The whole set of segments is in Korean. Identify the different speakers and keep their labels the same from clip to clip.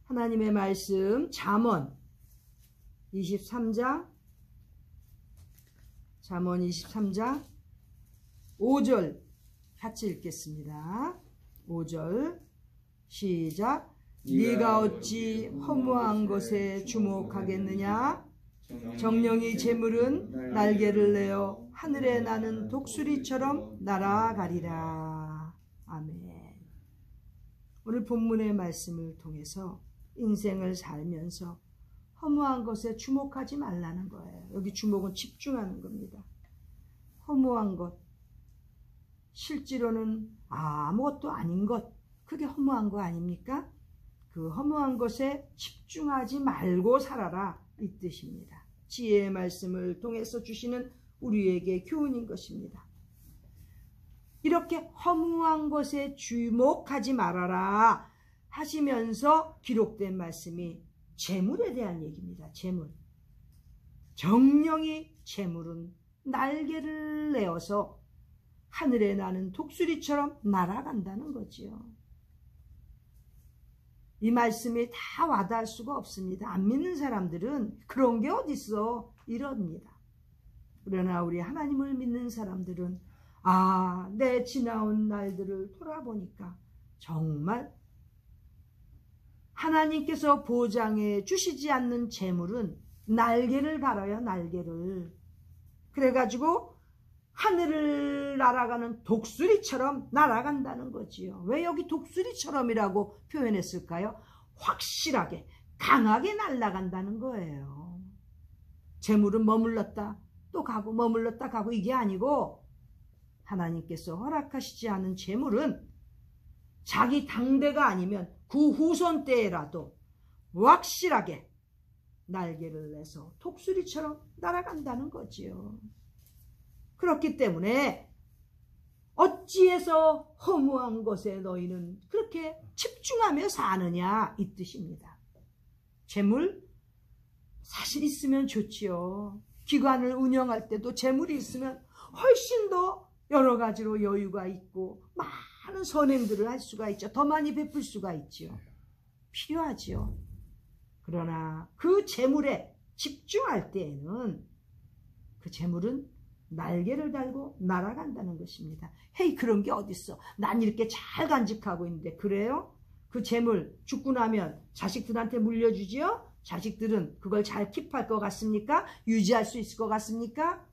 Speaker 1: 하나님의 말씀 잠언 23장 5절 같이 읽겠습니다. 5절 시작. 네가 어찌 허무한 것에 주목하겠느냐? 정령이 재물은 날개를 내어 하늘에 나는 독수리처럼 날아가리라. 아멘. 오늘 본문의 말씀을 통해서 인생을 살면서 허무한 것에 주목하지 말라는 거예요. 여기 주목은 집중하는 겁니다. 허무한 것, 실제로는 아무것도 아닌 것, 그게 허무한 거 아닙니까? 그 허무한 것에 집중하지 말고 살아라, 이 뜻입니다. 지혜의 말씀을 통해서 주시는 우리에게 교훈인 것입니다. 이렇게 허무한 것에 주목하지 말아라 하시면서 기록된 말씀이 재물에 대한 얘기입니다. 재물. 정령이 재물은 날개를 내어서 하늘에 나는 독수리처럼 날아간다는 거지요. 이 말씀이 다 와닿을 수가 없습니다. 안 믿는 사람들은 그런 게 어딨어 이럽니다. 그러나 우리 하나님을 믿는 사람들은 내 지나온 날들을 돌아보니까 정말 하나님께서 보장해 주시지 않는 재물은 날개를 달아요. 날개를. 그래가지고 하늘을 날아가는 독수리처럼 날아간다는 거지요. 왜 여기 독수리처럼이라고 표현했을까요? 확실하게 강하게 날아간다는 거예요. 재물은 머물렀다 또 가고 머물렀다 가고 이게 아니고 하나님께서 허락하시지 않은 재물은 자기 당대가 아니면 그 후손 때라도 확실하게 날개를 내서 독수리처럼 날아간다는 거지요. 그렇기 때문에 어찌해서 허무한 것에 너희는 그렇게 집중하며 사느냐 이 뜻입니다. 재물 사실 있으면 좋지요. 기관을 운영할 때도 재물이 있으면 훨씬 더 여러 가지로 여유가 있고 많은 선행들을 할 수가 있죠. 더 많이 베풀 수가 있죠. 필요하지요. 그러나 그 재물에 집중할 때에는 그 재물은 날개를 달고 날아간다는 것입니다. 헤이 그런 게 어딨어. 난 이렇게 잘 간직하고 있는데 그래요? 그 재물 죽고 나면 자식들한테 물려주지요? 자식들은 그걸 잘 킵할 것 같습니까? 유지할 수 있을 것 같습니까?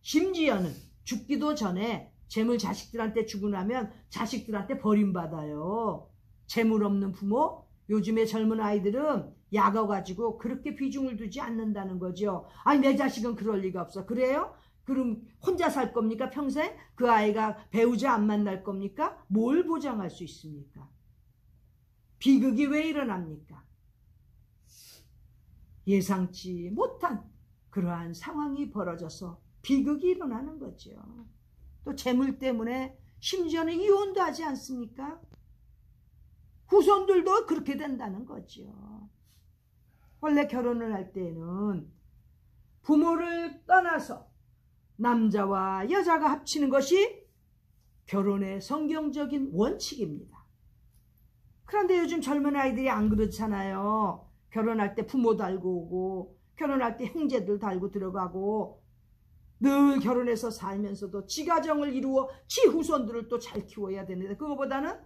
Speaker 1: 심지어는 죽기도 전에 재물 자식들한테 주고 나면 자식들한테 버림받아요. 재물 없는 부모, 요즘의 젊은 아이들은 약어가지고 그렇게 비중을 두지 않는다는 거죠. 아니 내 자식은 그럴 리가 없어. 그래요? 그럼 혼자 살 겁니까 평생? 그 아이가 배우자 안 만날 겁니까? 뭘 보장할 수 있습니까? 비극이 왜 일어납니까? 예상치 못한 그러한 상황이 벌어져서 비극이 일어나는 거죠. 또 재물 때문에 심지어는 이혼도 하지 않습니까? 후손들도 그렇게 된다는 거죠. 원래 결혼을 할 때는 부모를 떠나서 남자와 여자가 합치는 것이 결혼의 성경적인 원칙입니다. 그런데 요즘 젊은 아이들이 안 그렇잖아요. 결혼할 때 부모 달고 오고 결혼할 때 형제들 달고 들어가고 늘 결혼해서 살면서도 지 가정을 이루어 지 후손들을 또 잘 키워야 되는데 그거보다는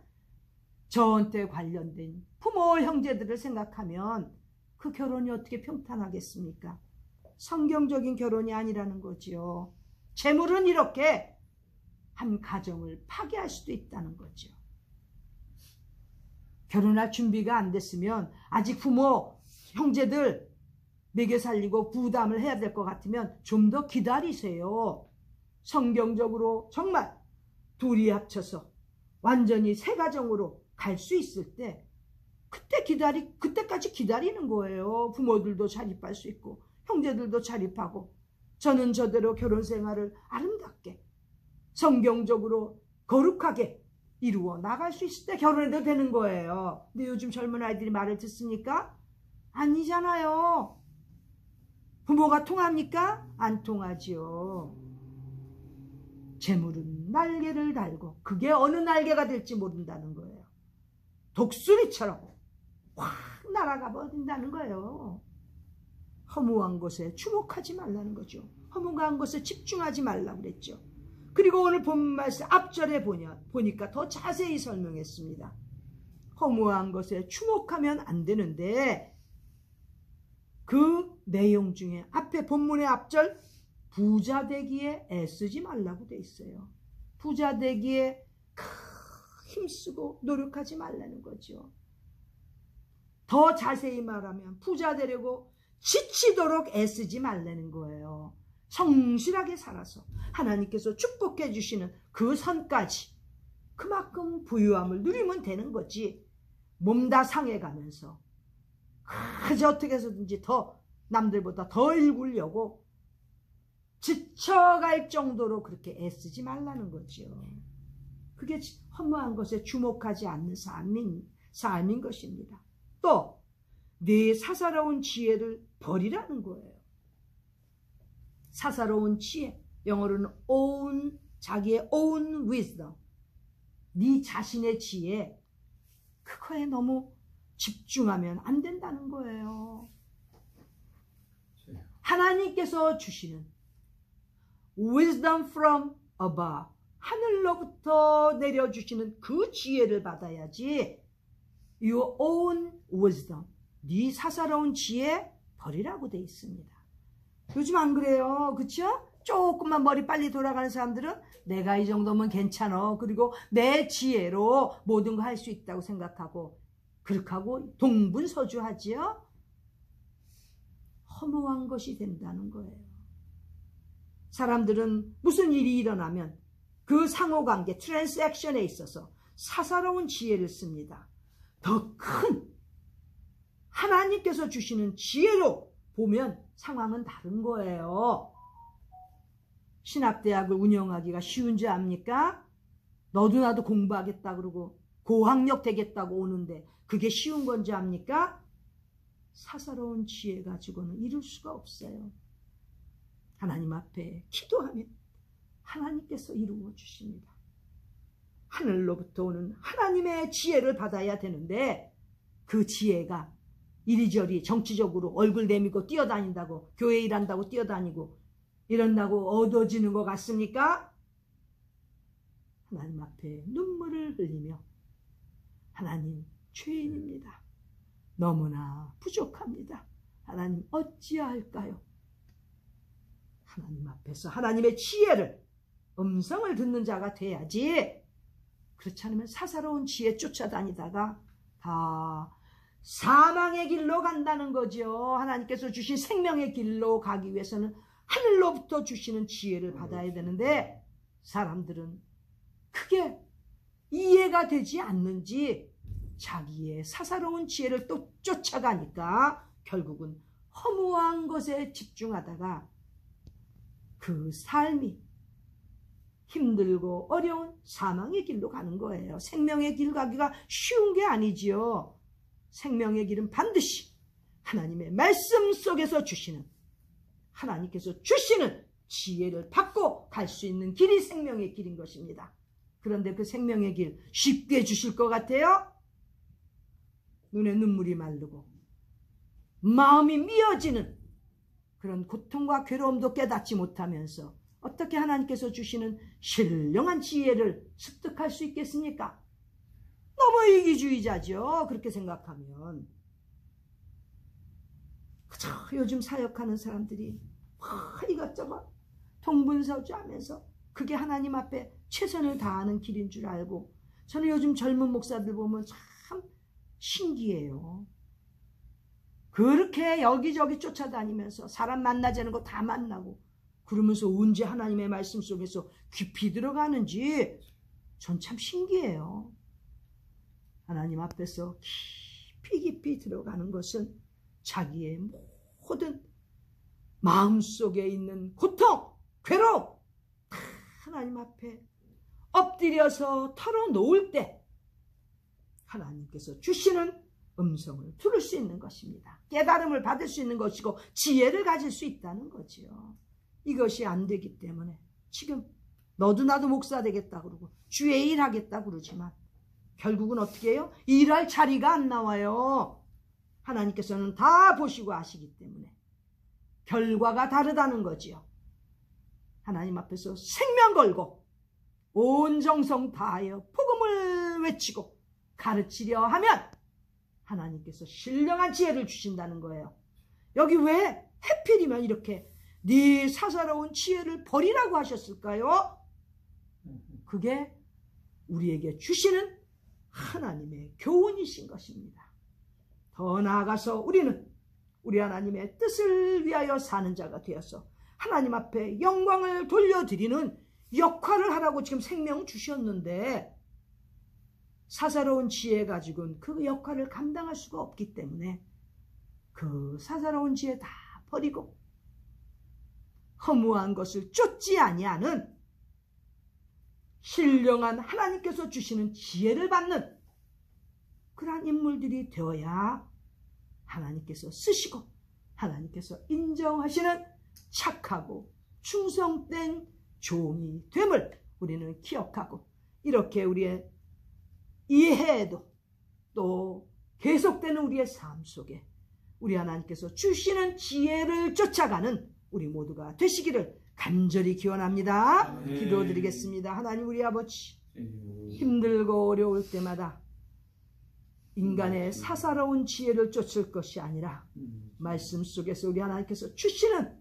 Speaker 1: 저한테 관련된 부모 형제들을 생각하면 그 결혼이 어떻게 평탄하겠습니까? 성경적인 결혼이 아니라는 거지요. 재물은 이렇게 한 가정을 파괴할 수도 있다는 거죠. 결혼할 준비가 안 됐으면 아직 부모 형제들 먹여 살리고 부담을 해야 될 것 같으면 좀 더 기다리세요. 성경적으로 정말 둘이 합쳐서 완전히 새 가정으로 갈 수 있을 때 그때까지 기다리는 거예요. 부모들도 자립할 수 있고 형제들도 자립하고 저는 저대로 결혼 생활을 아름답게 성경적으로 거룩하게 이루어 나갈 수 있을 때 결혼해도 되는 거예요. 근데 요즘 젊은 아이들이 말을 듣습니까? 아니잖아요. 부모가 통합니까? 안 통하지요. 재물은 날개를 달고 그게 어느 날개가 될지 모른다는 거예요. 독수리처럼 확 날아가 버린다는 거예요. 허무한 것에 주목하지 말라는 거죠. 허무한 것에 집중하지 말라고 그랬죠. 그리고 오늘 본 말씀 앞절에 보니까 더 자세히 설명했습니다. 허무한 것에 주목하면 안 되는데 그 내용 중에 앞에 본문의 앞절 부자 되기에 애쓰지 말라고 돼 있어요. 부자 되기에 힘쓰고 노력하지 말라는 거죠. 더 자세히 말하면 부자 되려고 지치도록 애쓰지 말라는 거예요. 성실하게 살아서 하나님께서 축복해 주시는 그 선까지 그만큼 부유함을 누리면 되는 거지. 몸 다 상해가면서 그저 어떻게 해서든지 더 남들보다 더 일구려고 지쳐갈 정도로 그렇게 애쓰지 말라는 거죠. 그게 허무한 것에 주목하지 않는 삶인 것입니다. 또 네 사사로운 지혜를 버리라는 거예요. 사사로운 지혜, 영어로는 자기의 own wisdom, 네 자신의 지혜, 그거에 너무 집중하면 안 된다는 거예요. 하나님께서 주시는 wisdom from above, 하늘로부터 내려주시는 그 지혜를 받아야지. your own wisdom, 네 사사로운 지혜 버리라고 돼 있습니다. 요즘 안 그래요? 그쵸? 조금만 머리 빨리 돌아가는 사람들은 내가 이 정도면 괜찮아. 그리고 내 지혜로 모든 거 할 수 있다고 생각하고 그렇게 하고 동분서주하지요. 허무한 것이 된다는 거예요. 사람들은 무슨 일이 일어나면 그 상호관계, 트랜스액션에 있어서 사사로운 지혜를 씁니다. 더 큰 하나님께서 주시는 지혜로 보면 상황은 다른 거예요. 신학대학을 운영하기가 쉬운 줄 압니까? 너도 나도 공부하겠다 그러고 고학력 되겠다고 오는데 그게 쉬운 건지 압니까? 사사로운 지혜 가지고는 이룰 수가 없어요. 하나님 앞에 기도하면 하나님께서 이루어 주십니다. 하늘로부터 오는 하나님의 지혜를 받아야 되는데 그 지혜가 이리저리 정치적으로 얼굴 내밀고 뛰어다닌다고, 교회 일한다고 뛰어다니고 이런다고 얻어지는 것 같습니까? 하나님 앞에 눈물을 흘리며 하나님 죄인입니다. 너무나 부족합니다. 하나님 어찌할까요? 하나님 앞에서 하나님의 지혜를 음성을 듣는 자가 돼야지. 그렇지 않으면 사사로운 지혜 쫓아다니다가 다 사망의 길로 간다는 거죠. 하나님께서 주신 생명의 길로 가기 위해서는 하늘로부터 주시는 지혜를 받아야 되는데 사람들은 그게 이해가 되지 않는지 자기의 사사로운 지혜를 또 쫓아가니까 결국은 허무한 것에 집중하다가 그 삶이 힘들고 어려운 사망의 길로 가는 거예요. 생명의 길 가기가 쉬운 게 아니지요. 생명의 길은 반드시 하나님의 말씀 속에서 주시는, 하나님께서 주시는 지혜를 받고 갈 수 있는 길이 생명의 길인 것입니다. 그런데 그 생명의 길 쉽게 주실 것 같아요? 눈에 눈물이 마르고 마음이 미어지는 그런 고통과 괴로움도 깨닫지 못하면서 어떻게 하나님께서 주시는 신령한 지혜를 습득할 수 있겠습니까? 너무 이기주의자죠. 그렇게 생각하면. 그저 요즘 사역하는 사람들이 이것저것 동분서주하면서 그게 하나님 앞에 최선을 다하는 길인 줄 알고, 저는 요즘 젊은 목사들 보면 참 신기해요. 그렇게 여기저기 쫓아다니면서 사람 만나자는 거 다 만나고 그러면서 언제 하나님의 말씀 속에서 깊이 들어가는지 전 참 신기해요. 하나님 앞에서 깊이 들어가는 것은 자기의 모든 마음속에 있는 고통, 괴로움 다 하나님 앞에 엎드려서 털어놓을 때 하나님께서 주시는 음성을 들을 수 있는 것입니다. 깨달음을 받을 수 있는 것이고 지혜를 가질 수 있다는 거지요. 이것이 안 되기 때문에 지금 너도 나도 목사 되겠다 그러고 주의 일 하겠다 그러지만 결국은 어떻게 해요? 일할 자리가 안 나와요. 하나님께서는 다 보시고 아시기 때문에 결과가 다르다는 거지요. 하나님 앞에서 생명 걸고 온 정성 다하여 복음을 외치고 가르치려 하면 하나님께서 신령한 지혜를 주신다는 거예요. 여기 왜 해필이면 이렇게 네 사사로운 지혜를 버리라고 하셨을까요? 그게 우리에게 주시는 하나님의 교훈이신 것입니다. 더 나아가서 우리는 우리 하나님의 뜻을 위하여 사는 자가 되어서 하나님 앞에 영광을 돌려드리는 역할을 하라고 지금 생명을 주셨는데 사사로운 지혜 가지고는 그 역할을 감당할 수가 없기 때문에 그 사사로운 지혜 다 버리고 허무한 것을 쫓지 아니하는 신령한 하나님께서 주시는 지혜를 받는 그러한 인물들이 되어야 하나님께서 쓰시고 하나님께서 인정하시는 착하고 충성된 종이 됨을 우리는 기억하고 이렇게 우리의 이해에도 또 계속되는 우리의 삶 속에 우리 하나님께서 주시는 지혜를 쫓아가는 우리 모두가 되시기를 간절히 기원합니다. 기도드리겠습니다. 하나님 우리 아버지, 힘들고 어려울 때마다 인간의 사사로운 지혜를 쫓을 것이 아니라 말씀 속에서 우리 하나님께서 주시는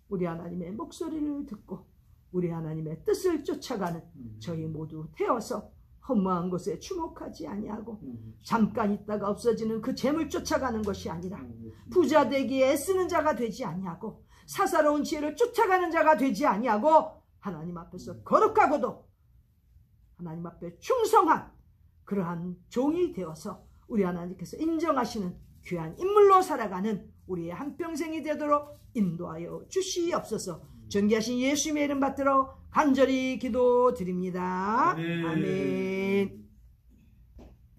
Speaker 1: 우리 하나님의 목소리를 듣고 우리 하나님의 뜻을 쫓아가는 저희 모두 되어서 허무한 것에 주목하지 아니하고 잠깐 있다가 없어지는 그 재물 쫓아가는 것이 아니라 부자 되기에 애쓰는 자가 되지 아니하고 사사로운 지혜를 쫓아가는 자가 되지 아니하고 하나님 앞에서 거룩하고도 하나님 앞에 충성한 그러한 종이 되어서 우리 하나님께서 인정하시는 귀한 인물로 살아가는 우리의 한평생이 되도록 인도하여 주시옵소서. 존귀하신 예수님의 이름 받들어 간절히 기도드립니다. 아멘.